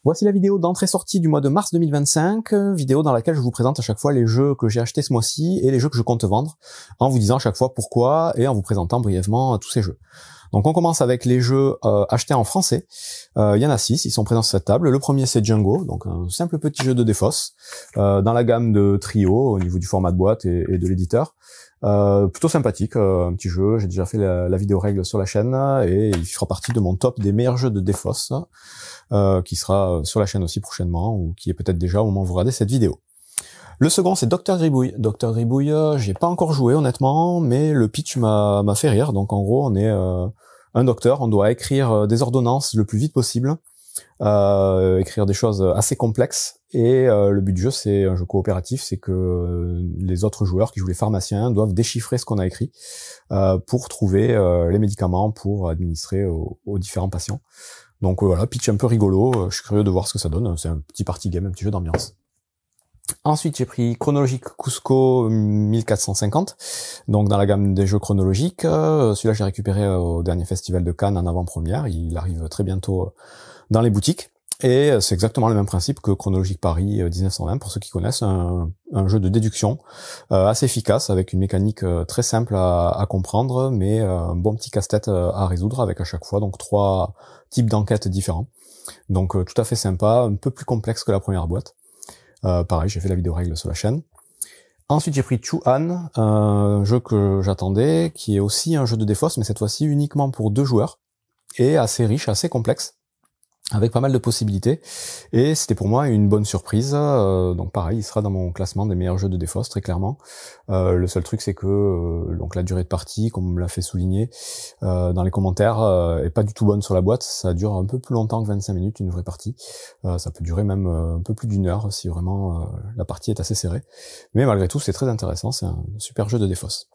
Voici la vidéo d'entrée-sortie du mois de mars 2025, vidéo dans laquelle je vous présente à chaque fois les jeux que j'ai achetés ce mois-ci et les jeux que je compte vendre, en vous disant à chaque fois pourquoi et en vous présentant brièvement tous ces jeux. Donc on commence avec les jeux achetés en français. Il y en a 6, ils sont présents sur cette table. Le premier c'est Django, donc un simple petit jeu de défausse, dans la gamme de Trio au niveau du format de boîte et de l'éditeur. Plutôt sympathique, un petit jeu, j'ai déjà fait la vidéo règle sur la chaîne et il fera partie de mon top des meilleurs jeux de défausse, qui sera sur la chaîne aussi prochainement, ou qui est peut-être déjà au moment où vous regardez cette vidéo. Le second c'est Dr Gribouille. Dr Gribouille, j'ai pas encore joué honnêtement, mais le pitch m'a fait rire. Donc en gros on est un docteur, on doit écrire des ordonnances le plus vite possible, écrire des choses assez complexes, et le but du jeu c'est un jeu coopératif, c'est que les autres joueurs qui jouent les pharmaciens doivent déchiffrer ce qu'on a écrit pour trouver les médicaments pour administrer aux différents patients. Donc voilà, pitch un peu rigolo, je suis curieux de voir ce que ça donne, c'est un petit party game, un petit jeu d'ambiance. Ensuite, j'ai pris Chronologique Cusco 1450, donc dans la gamme des jeux chronologiques. Celui-là, j'ai récupéré au dernier festival de Cannes en avant-première. Il arrive très bientôt dans les boutiques. Et c'est exactement le même principe que Chronologique Paris 1920, pour ceux qui connaissent, un jeu de déduction assez efficace, avec une mécanique très simple à comprendre, mais un bon petit casse-tête à résoudre, avec à chaque fois donc 3 types d'enquêtes différents. Donc tout à fait sympa, un peu plus complexe que la première boîte. Pareil, j'ai fait la vidéo règle sur la chaîne. Ensuite, j'ai pris Chu-An, un jeu que j'attendais, qui est aussi un jeu de défausse, mais cette fois-ci uniquement pour 2 joueurs, et assez riche, assez complexe, avec pas mal de possibilités, et c'était pour moi une bonne surprise. Donc pareil, il sera dans mon classement des meilleurs jeux de défausse, très clairement. Le seul truc, c'est que donc la durée de partie, comme on me l'a fait souligner dans les commentaires, est pas du tout bonne sur la boîte. Ça dure un peu plus longtemps que 25 minutes, une vraie partie. Ça peut durer même un peu plus d'1 heure si vraiment la partie est assez serrée. Mais malgré tout, c'est très intéressant, c'est un super jeu de défausse.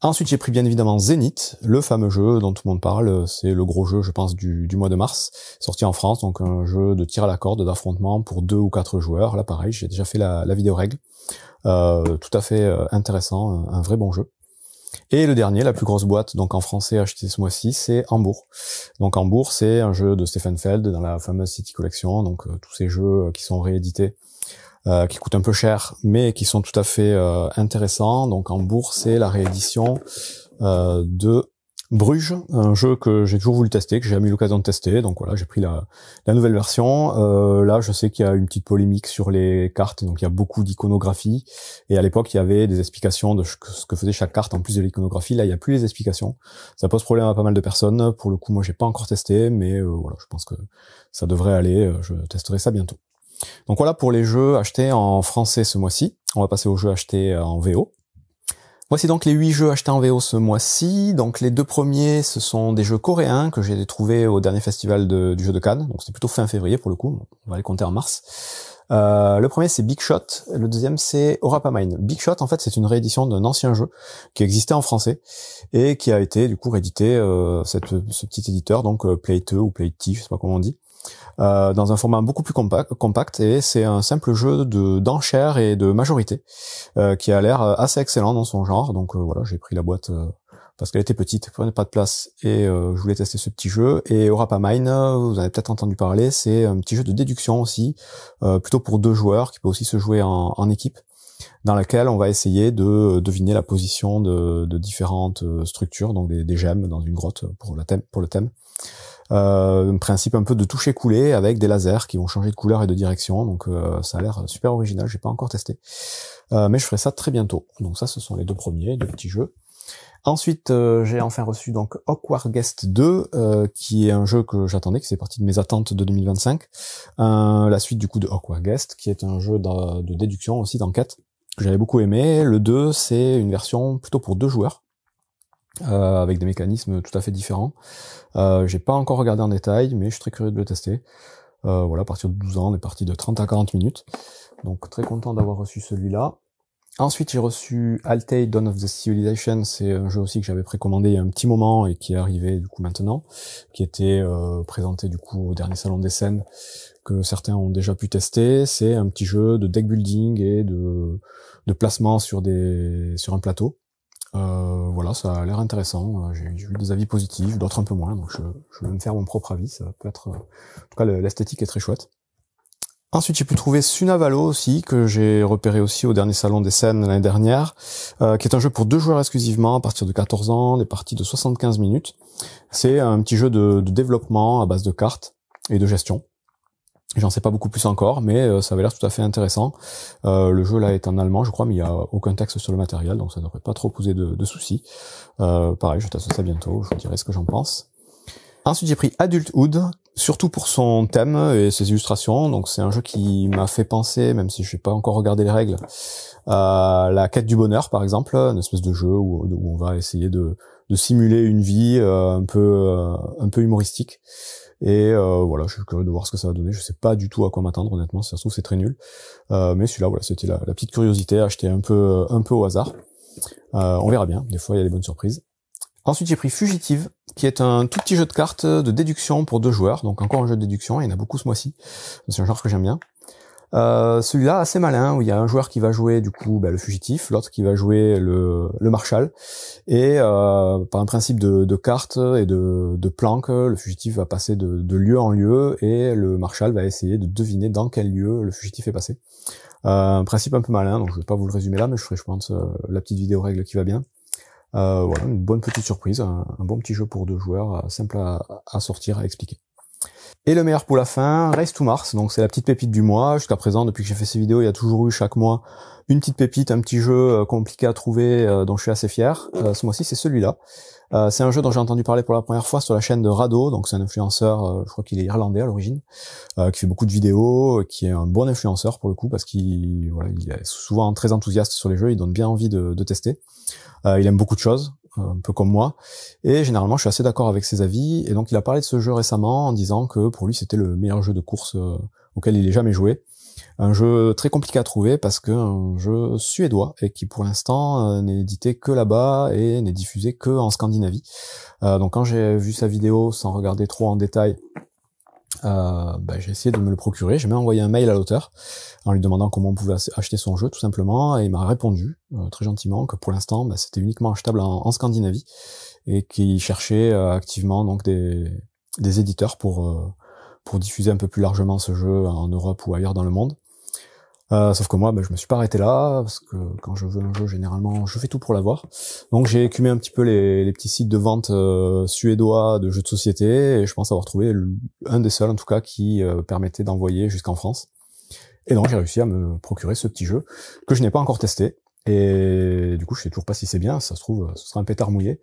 Ensuite, j'ai pris bien évidemment Zenith, le fameux jeu dont tout le monde parle. C'est le gros jeu, je pense, du mois de mars, sorti en France, donc un jeu de tir à la corde, d'affrontement pour 2 ou 4 joueurs. Là, pareil, j'ai déjà fait la vidéo règle. Tout à fait intéressant, un vrai bon jeu. Et le dernier, la plus grosse boîte, donc en français acheté ce mois-ci, c'est Hambourg. Donc Hambourg, c'est un jeu de Stefan Feld dans la fameuse City Collection, donc tous ces jeux qui sont réédités, qui coûtent un peu cher, mais qui sont tout à fait intéressants. Donc Hambourg, c'est la réédition de Bruges, un jeu que j'ai toujours voulu tester, que j'ai jamais eu l'occasion de tester. Donc voilà, j'ai pris la nouvelle version. Là, je sais qu'il y a une petite polémique sur les cartes, donc il y a beaucoup d'iconographie. Et à l'époque, il y avait des explications de ce que faisait chaque carte en plus de l'iconographie. Là, il n'y a plus les explications. Ça pose problème à pas mal de personnes. Pour le coup, moi, j'ai pas encore testé, mais voilà, je pense que ça devrait aller. Je testerai ça bientôt. Donc voilà pour les jeux achetés en français ce mois-ci. On va passer aux jeux achetés en VO. Voici donc les 8 jeux achetés en VO ce mois-ci. Donc les 2 premiers, ce sont des jeux coréens que j'ai trouvés au dernier festival du jeu de Cannes. Donc c'était plutôt fin février pour le coup. On va les compter en mars. Le premier c'est Big Shot, le deuxième c'est Orapamine. Big Shot en fait c'est une réédition d'un ancien jeu qui existait en français et qui a été du coup réédité, ce petit éditeur, donc Play2 ou Play-T, je sais pas comment on dit. Dans un format beaucoup plus compact, et c'est un simple jeu d'enchères et de majorité qui a l'air assez excellent dans son genre. Donc voilà, j'ai pris la boîte parce qu'elle était petite, prenait pas de place, et je voulais tester ce petit jeu. Et Orapamine, vous en avez peut-être entendu parler, c'est un petit jeu de déduction aussi, plutôt pour 2 joueurs, qui peut aussi se jouer en équipe, dans laquelle on va essayer de deviner la position de différentes structures, donc des gemmes dans une grotte pour le thème. Un principe un peu de toucher-couler avec des lasers qui vont changer de couleur et de direction, donc ça a l'air super original, j'ai pas encore testé, mais je ferai ça très bientôt. Donc ça, ce sont les 2 premiers, 2 petits jeux. Ensuite, j'ai enfin reçu donc Awkward Guest 2, qui est un jeu que j'attendais, qui fait partie de mes attentes de 2025. La suite du coup de Awkward Guest, qui est un jeu de déduction aussi, d'enquête, que j'avais beaucoup aimé. Le 2, c'est une version plutôt pour 2 joueurs, avec des mécanismes tout à fait différents. J'ai pas encore regardé en détail, mais je suis très curieux de le tester. Voilà, à partir de 12 ans, on est parti de 30 à 40 minutes. Donc très content d'avoir reçu celui-là. Ensuite, j'ai reçu Altaï, Dawn of the Civilization. C'est un jeu aussi que j'avais précommandé il y a un petit moment et qui est arrivé du coup maintenant, qui était présenté du coup au dernier salon des scènes, que certains ont déjà pu tester. C'est un petit jeu de deck building et de placement sur un plateau. Voilà, ça a l'air intéressant. J'ai eu des avis positifs, d'autres un peu moins, donc je vais me faire mon propre avis. Ça peut être, en tout cas, l'esthétique est très chouette. Ensuite, j'ai pu trouver Sunavalo aussi, que j'ai repéré aussi au dernier salon des scènes l'année dernière, qui est un jeu pour 2 joueurs exclusivement, à partir de 14 ans, des parties de 75 minutes. C'est un petit jeu de développement à base de cartes et de gestion. J'en sais pas beaucoup plus encore, mais ça avait l'air tout à fait intéressant. Le jeu là est en allemand, je crois, mais il y a aucun texte sur le matériel, donc ça devrait pas trop poser de soucis. Pareil, je teste ça bientôt, je vous dirai ce que j'en pense. Ensuite, j'ai pris Adulthood, surtout pour son thème et ses illustrations. Donc c'est un jeu qui m'a fait penser, même si je n'ai pas encore regardé les règles, à la quête du bonheur, par exemple, une espèce de jeu où on va essayer de simuler une vie un peu humoristique. Et voilà, je suis curieux de voir ce que ça va donner. Je sais pas du tout à quoi m'attendre, honnêtement. Si ça se trouve, c'est très nul. Mais celui-là, voilà, c'était la petite curiosité, acheté un peu au hasard. On verra bien. Des fois, il y a des bonnes surprises. Ensuite, j'ai pris Fugitive, qui est un tout petit jeu de cartes de déduction pour 2 joueurs. Donc encore un jeu de déduction, il y en a beaucoup ce mois-ci. C'est un genre que j'aime bien. Celui-là, assez malin, où il y a un joueur qui va jouer du coup le fugitif, l'autre qui va jouer le marshal. Et par un principe de cartes et de planques, le fugitif va passer de lieu en lieu, et le marshal va essayer de deviner dans quel lieu le fugitif est passé. Un principe un peu malin, donc je vais pas vous le résumer là, mais je ferai, je pense, la petite vidéo règle qui va bien. Voilà, une bonne petite surprise, un bon petit jeu pour 2 joueurs, simple à sortir, à expliquer. Et le meilleur pour la fin, Race to Mars, donc c'est la petite pépite du mois. Jusqu'à présent, depuis que j'ai fait ces vidéos, il y a toujours eu chaque mois une petite pépite, un petit jeu compliqué à trouver, dont je suis assez fier. Ce mois-ci, c'est celui-là. C'est un jeu dont j'ai entendu parler pour la première fois sur la chaîne de Rado, donc c'est un influenceur, je crois qu'il est irlandais à l'origine, qui fait beaucoup de vidéos, qui est un bon influenceur pour le coup, parce qu'il est souvent très enthousiaste sur les jeux, il donne bien envie de tester. Il aime beaucoup de choses, un peu comme moi, et généralement je suis assez d'accord avec ses avis, et donc il a parlé de ce jeu récemment en disant que pour lui c'était le meilleur jeu de course auquel il ait jamais joué. Un jeu très compliqué à trouver parce que un jeu suédois et qui pour l'instant n'est édité que là-bas et n'est diffusé que en Scandinavie. Donc quand j'ai vu sa vidéo sans regarder trop en détail, j'ai essayé de me le procurer. J'ai même envoyé un mail à l'auteur en lui demandant comment on pouvait acheter son jeu tout simplement, et il m'a répondu très gentiment que pour l'instant c'était uniquement achetable en Scandinavie et qu'il cherchait activement donc des éditeurs pour diffuser un peu plus largement ce jeu en Europe ou ailleurs dans le monde. Sauf que moi, je me suis pas arrêté là, parce que quand je veux un jeu, généralement, je fais tout pour l'avoir. Donc j'ai écumé un petit peu les petits sites de vente suédois de jeux de société, et je pense avoir trouvé un des seuls, en tout cas, qui permettait d'envoyer jusqu'en France. Et donc j'ai réussi à me procurer ce petit jeu, que je n'ai pas encore testé. Et du coup, je sais toujours pas si c'est bien, si ça se trouve, ce sera un pétard mouillé.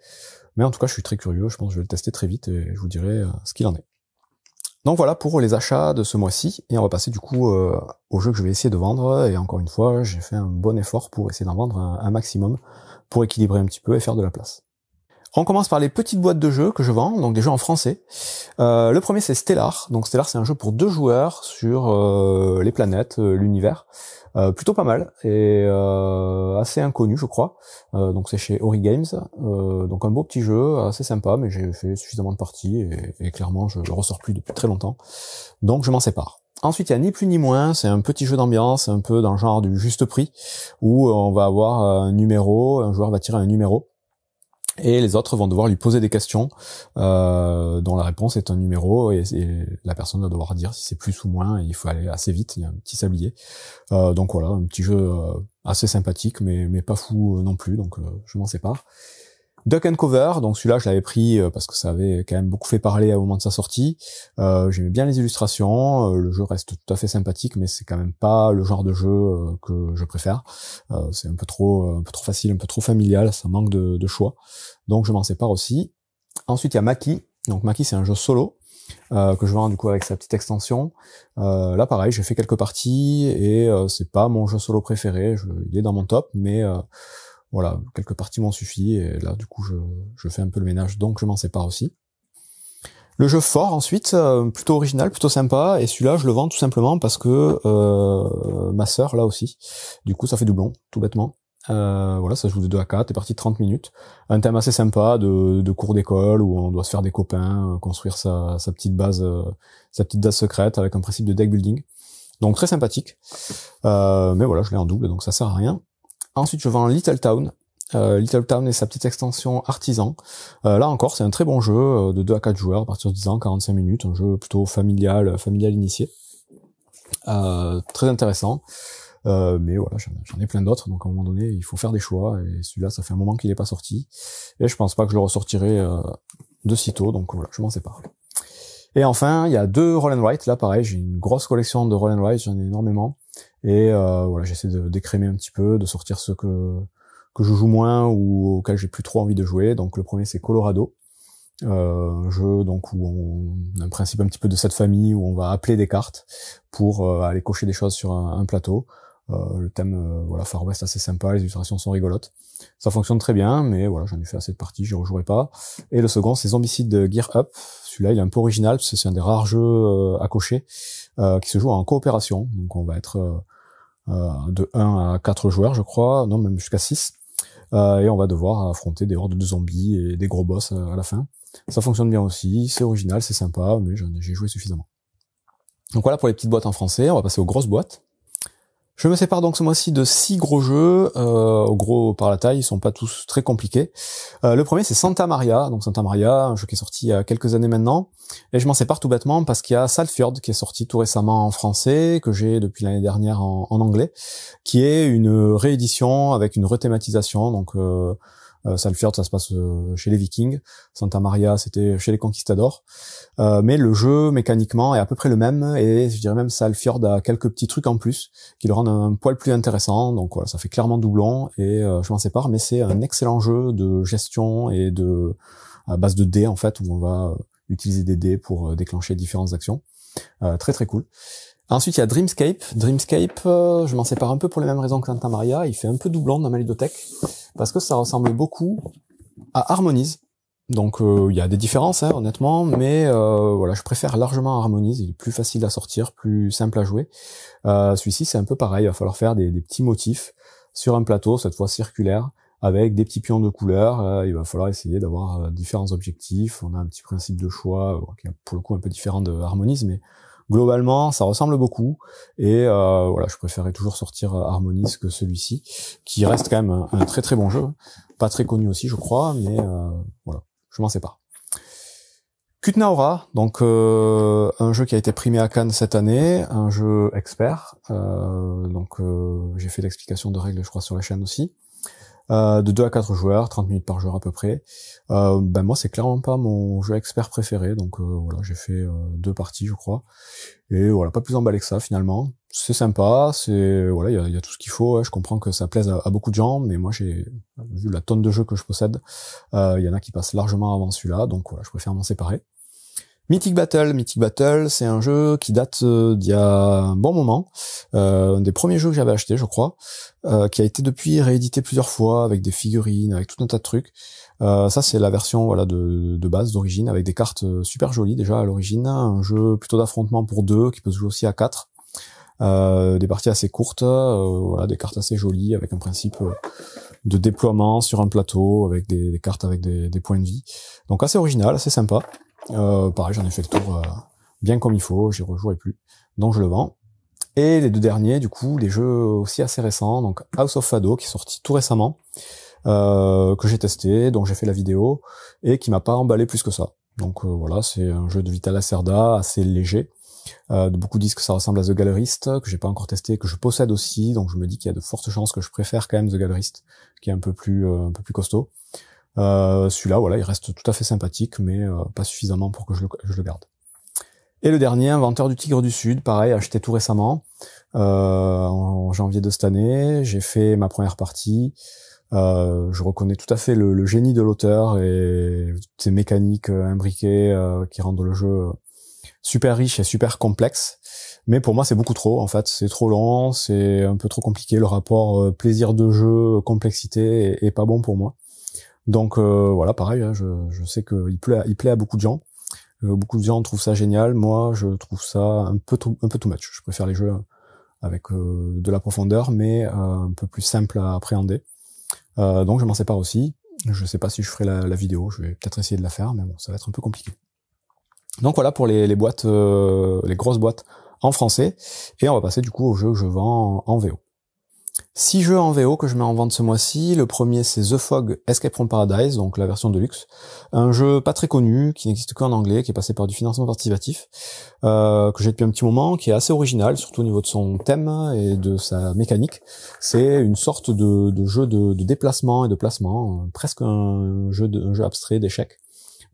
Mais en tout cas, je suis très curieux, je pense que je vais le tester très vite, et je vous dirai ce qu'il en est. Donc voilà pour les achats de ce mois-ci, et on va passer du coup au jeu que je vais essayer de vendre, et encore une fois, j'ai fait un bon effort pour essayer d'en vendre un maximum, pour équilibrer un petit peu et faire de la place. On commence par les petites boîtes de jeux que je vends, donc des jeux en français. Le premier c'est Stellar, donc Stellar c'est un jeu pour 2 joueurs sur les planètes, l'univers. Plutôt pas mal, et assez inconnu je crois. Donc c'est chez Ori Games, donc un beau petit jeu, assez sympa, mais j'ai fait suffisamment de parties, et clairement je le ressors plus depuis très longtemps, donc je m'en sépare. Ensuite, il y a ni plus ni moins, c'est un petit jeu d'ambiance, un peu dans le genre du juste prix, où on va avoir un numéro, un joueur va tirer un numéro, et les autres vont devoir lui poser des questions dont la réponse est un numéro, et la personne va devoir dire si c'est plus ou moins, et il faut aller assez vite, il y a un petit sablier. Donc voilà, un petit jeu assez sympathique, mais pas fou non plus, donc je m'en sépare. Duck and Cover, donc celui-là je l'avais pris parce que ça avait quand même beaucoup fait parler au moment de sa sortie. J'aimais bien les illustrations, le jeu reste tout à fait sympathique, mais c'est quand même pas le genre de jeu que je préfère. C'est un peu trop facile, un peu trop familial, ça manque de choix. Donc je m'en sépare aussi. Ensuite il y a Maki. Donc Maki c'est un jeu solo que je vends du coup avec sa petite extension. Là pareil, j'ai fait quelques parties, et c'est pas mon jeu solo préféré, il est dans mon top, mais voilà, quelques parties m'ont suffi, et là du coup je fais un peu le ménage, donc je m'en sépare aussi. Le jeu fort ensuite, plutôt original, plutôt sympa, et celui-là je le vends tout simplement parce que ma sœur là aussi, du coup ça fait doublon, tout bêtement. Voilà, ça se joue de 2 à 4, t'es parti de 30 minutes. Un thème assez sympa de cours d'école où on doit se faire des copains, construire sa petite base secrète avec un principe de deck building. Donc très sympathique. Mais voilà, je l'ai en double, donc ça sert à rien. Ensuite, je vends Little Town. Little Town et sa petite extension Artisan. Là encore, c'est un très bon jeu de 2 à 4 joueurs à partir de 10 ans, 45 minutes, un jeu plutôt familial initié. très intéressant. Mais voilà, j'en ai plein d'autres, donc à un moment donné, il faut faire des choix, et celui-là, ça fait un moment qu'il n'est pas sorti, et je pense pas que je le ressortirai de sitôt, donc voilà, je m'en sépare. Et enfin, il y a 2 roll and write, là pareil, j'ai une grosse collection de roll and write, j'en ai énormément, et voilà, j'essaie de d'écrémer un petit peu, de sortir ceux que je joue moins ou auxquels j'ai plus trop envie de jouer. Donc le premier c'est Colorado, un jeu donc où on a un principe un petit peu de cette famille où on va appeler des cartes pour aller cocher des choses sur un plateau. Le thème voilà, Far West, assez sympa, les illustrations sont rigolotes. Ça fonctionne très bien, mais voilà, j'en ai fait assez de parties, j'y rejouerai pas. Et le second c'est Zombicide Gear Up. Celui-là il est un peu original parce que c'est un des rares jeux à cocher qui se joue en coopération. Donc on va être de 1 à 4 joueurs, je crois, non même jusqu'à 6. Et on va devoir affronter des hordes de zombies et des gros boss à la fin. Ça fonctionne bien aussi, c'est original, c'est sympa, mais j'ai joué suffisamment. Donc voilà pour les petites boîtes en français, on va passer aux grosses boîtes. Je me sépare donc ce mois-ci de 6 gros jeux, gros par la taille, ils sont pas tous très compliqués. Le premier c'est Santa Maria, donc Santa Maria, un jeu qui est sorti il y a quelques années maintenant, et je m'en sépare tout bêtement parce qu'il y a Salfjord qui est sorti tout récemment en français, que j'ai depuis l'année dernière en anglais, qui est une réédition avec une rethématisation, donc Salfjord ça se passe chez les Vikings, Santa Maria c'était chez les Conquistadors, mais le jeu mécaniquement est à peu près le même, et je dirais même Salfjord a quelques petits trucs en plus qui le rendent un poil plus intéressant, donc voilà, ça fait clairement doublon, et je m'en sépare, mais c'est un excellent jeu de gestion et de à base de dés en fait, où on va utiliser des dés pour déclencher différentes actions, très très cool. Ensuite, il y a Dreamscape. Dreamscape, je m'en sépare un peu pour les mêmes raisons que Santa Maria. Il fait un peu doublon dans ma ludothèque parce que ça ressemble beaucoup à Harmonies. Donc, il y a des différences, hein, honnêtement, mais voilà, je préfère largement Harmonies. Il est plus facile à sortir, plus simple à jouer. Celui-ci, c'est un peu pareil. Il va falloir faire des petits motifs sur un plateau, cette fois circulaire, avec des petits pions de couleurs. Il va falloir essayer d'avoir différents objectifs. On a un petit principe de choix qui est pour le coup un peu différent de Harmonies, mais globalement, ça ressemble beaucoup, et voilà, je préférais toujours sortir Harmonies que celui-ci, qui reste quand même un très très bon jeu, pas très connu aussi, je crois, mais voilà, je m'en sépare. Kutnaora, donc un jeu qui a été primé à Cannes cette année, un jeu expert, donc j'ai fait l'explication de règles, je crois, sur la chaîne aussi. De 2 à 4 joueurs, 30 minutes par joueur à peu près. Moi c'est clairement pas mon jeu expert préféré, donc voilà, j'ai fait 2 parties je crois, et voilà, pas plus emballé que ça finalement. C'est sympa, c'est voilà, il y a tout ce qu'il faut, ouais. Je comprends que ça plaise à beaucoup de gens, mais moi j'ai vu la tonne de jeux que je possède, il y en a qui passent largement avant celui-là, donc voilà, je préfère m'en séparer. Mythic Battle, c'est un jeu qui date d'il y a un bon moment, un des premiers jeux que j'avais acheté, je crois, qui a été depuis réédité plusieurs fois avec des figurines, avec tout un tas de trucs. Ça c'est la version voilà de base d'origine, avec des cartes super jolies déjà à l'origine, un jeu plutôt d'affrontement pour 2 qui peut se jouer aussi à 4. Des parties assez courtes, voilà, des cartes assez jolies avec un principe de déploiement sur un plateau avec des cartes avec des points de vie. Donc assez original, assez sympa. Pareil, j'en ai fait le tour bien comme il faut, j'y rejouerai plus, donc je le vends. Et les 2 derniers, du coup, des jeux aussi assez récents, donc House of Fado qui est sorti tout récemment, que j'ai testé, dont j'ai fait la vidéo, et qui m'a pas emballé plus que ça. Donc voilà, c'est un jeu de Vital Lacerda, assez léger. Beaucoup disent que ça ressemble à The Gallerist, que j'ai pas encore testé, que je possède aussi, donc je me dis qu'il y a de fortes chances que je préfère quand même The Gallerist, qui est un peu plus costaud. Celui-là, voilà, il reste tout à fait sympathique, mais pas suffisamment pour que je le garde. Et le dernier, Inventeur du Tigre du Sud, pareil, acheté tout récemment, en janvier de cette année. J'ai fait ma première partie. Je reconnais tout à fait le génie de l'auteur et ses mécaniques imbriquées qui rendent le jeu super riche et super complexe. Mais pour moi, c'est beaucoup trop, en fait. C'est trop long, c'est un peu trop compliqué. Le rapport plaisir de jeu, complexité est pas bon pour moi. Donc voilà, pareil, hein, je sais qu'il plaît à beaucoup de gens. Beaucoup de gens trouvent ça génial. Moi, je trouve ça un peu too much. Je préfère les jeux avec de la profondeur, mais un peu plus simple à appréhender. Donc je m'en sépare aussi. Je sais pas si je ferai la vidéo. Je vais peut-être essayer de la faire, mais bon, ça va être un peu compliqué. Donc voilà pour les boîtes, les grosses boîtes en français. Et on va passer du coup aux jeux que je vends en VO. 6 jeux en VO que je mets en vente ce mois-ci. Le premier, c'est The Fog Escape from Paradise, donc la version de luxe. Un jeu pas très connu, qui n'existe qu'en anglais, qui est passé par du financement participatif, que j'ai depuis un petit moment, qui est assez original, surtout au niveau de son thème et de sa mécanique. C'est une sorte de jeu de déplacement et de placement, presque un jeu abstrait d'échecs,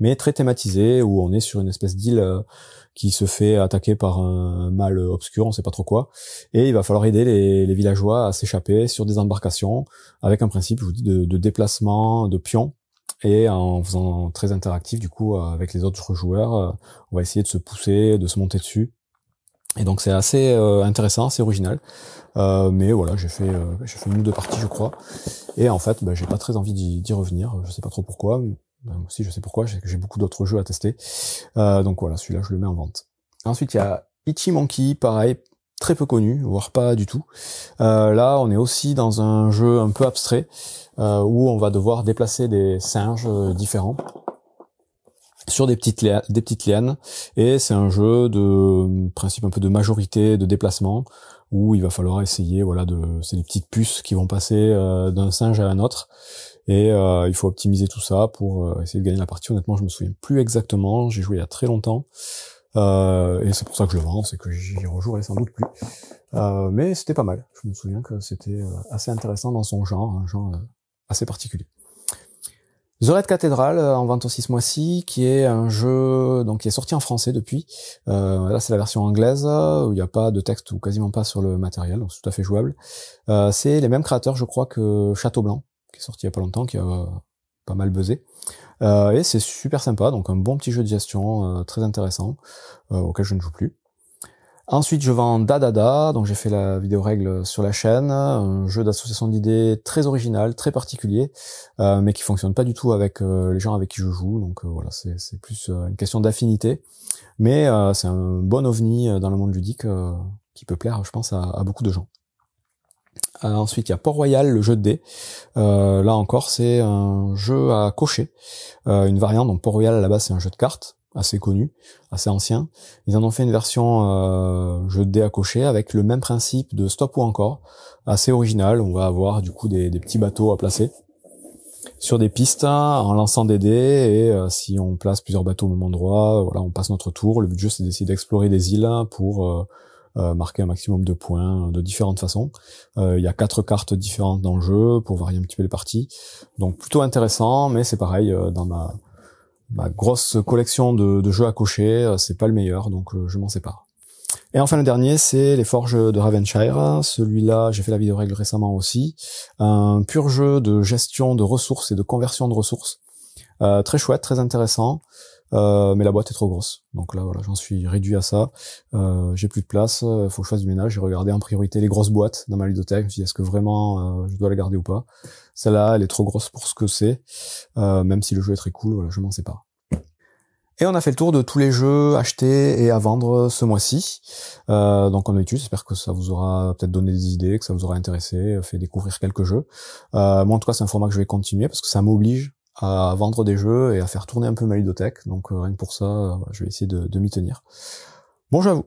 mais très thématisé, où on est sur une espèce d'île qui se fait attaquer par un mal obscur, on sait pas trop quoi, et il va falloir aider les villageois à s'échapper sur des embarcations, avec un principe, je vous dis, de déplacement de pions, et en faisant très interactif, du coup, avec les autres joueurs, on va essayer de se pousser, de se monter dessus, et donc c'est assez intéressant, assez original, mais voilà, j'ai fait une ou deux parties, je crois, et en fait, j'ai pas très envie d'y revenir, je sais pas trop pourquoi. Si je sais pourquoi, j'ai beaucoup d'autres jeux à tester. Donc voilà, celui-là je le mets en vente. Ensuite il y a Itchy Monkey, pareil, très peu connu, voire pas du tout. Là on est aussi dans un jeu un peu abstrait, où on va devoir déplacer des singes différents sur des petites lianes, et c'est un jeu de principe un peu de majorité, de déplacement, où il va falloir essayer, voilà, c'est des petites puces qui vont passer d'un singe à un autre, et il faut optimiser tout ça pour essayer de gagner la partie. Honnêtement, je me souviens plus exactement, j'ai joué il y a très longtemps, et c'est pour ça que je le vends, c'est que j'y rejouerai sans doute plus. Mais c'était pas mal, je me souviens que c'était assez intéressant dans son genre, un genre assez particulier. The Red Cathedral, en vente aussi ce mois-ci, qui est un jeu donc qui est sorti en français depuis. Là, c'est la version anglaise, où il n'y a pas de texte ou quasiment pas sur le matériel, donc c'est tout à fait jouable. C'est les mêmes créateurs, je crois, que Château Blanc, qui est sorti il y a pas longtemps, qui a pas mal buzzé. Et c'est super sympa, donc un bon petit jeu de gestion très intéressant, auquel je ne joue plus. Ensuite, je vends Dadada, donc j'ai fait la vidéo règle sur la chaîne, un jeu d'association d'idées très original, très particulier, mais qui fonctionne pas du tout avec les gens avec qui je joue, donc voilà, c'est plus une question d'affinité, mais c'est un bon ovni dans le monde ludique qui peut plaire, je pense, à beaucoup de gens. Ensuite, il y a Port-Royal, le jeu de dés. Là encore, c'est un jeu à cocher, une variante. Donc Port-Royal, à la base, c'est un jeu de cartes, assez connu, assez ancien. Ils en ont fait une version jeu de dés à cocher avec le même principe de stop ou encore, assez original. On va avoir du coup des petits bateaux à placer sur des pistes en lançant des dés, et si on place plusieurs bateaux au même endroit, voilà, on passe notre tour. Le but du jeu, c'est d'essayer d'explorer des îles pour marquer un maximum de points de différentes façons. Il y a 4 cartes différentes dans le jeu pour varier un petit peu les parties. Donc plutôt intéressant, mais c'est pareil, dans ma grosse collection de jeux à cocher, c'est pas le meilleur, donc je m'en sépare. Et enfin le dernier, c'est les Forges de Ravenshire. Celui-là, j'ai fait la vidéo règle récemment aussi. Un pur jeu de gestion de ressources et de conversion de ressources. Très chouette, très intéressant. Mais la boîte est trop grosse. Donc là, voilà, j'en suis réduit à ça. J'ai plus de place, faut que je fasse du ménage. J'ai regardé en priorité les grosses boîtes dans ma ludothèque. Je me suis dit, est-ce que vraiment je dois la garder ou pas? Celle-là, elle est trop grosse pour ce que c'est. Même si le jeu est très cool, voilà, je m'en sépare. Et on a fait le tour de tous les jeux achetés et à vendre ce mois-ci. Donc on a eu, j'espère que ça vous aura peut-être donné des idées, que ça vous aura intéressé, fait découvrir quelques jeux. Moi en tout cas, c'est un format que je vais continuer parce que ça m'oblige à vendre des jeux et à faire tourner un peu ma ludothèque. Donc rien que pour ça, je vais essayer de m'y tenir. Bon jeu à vous.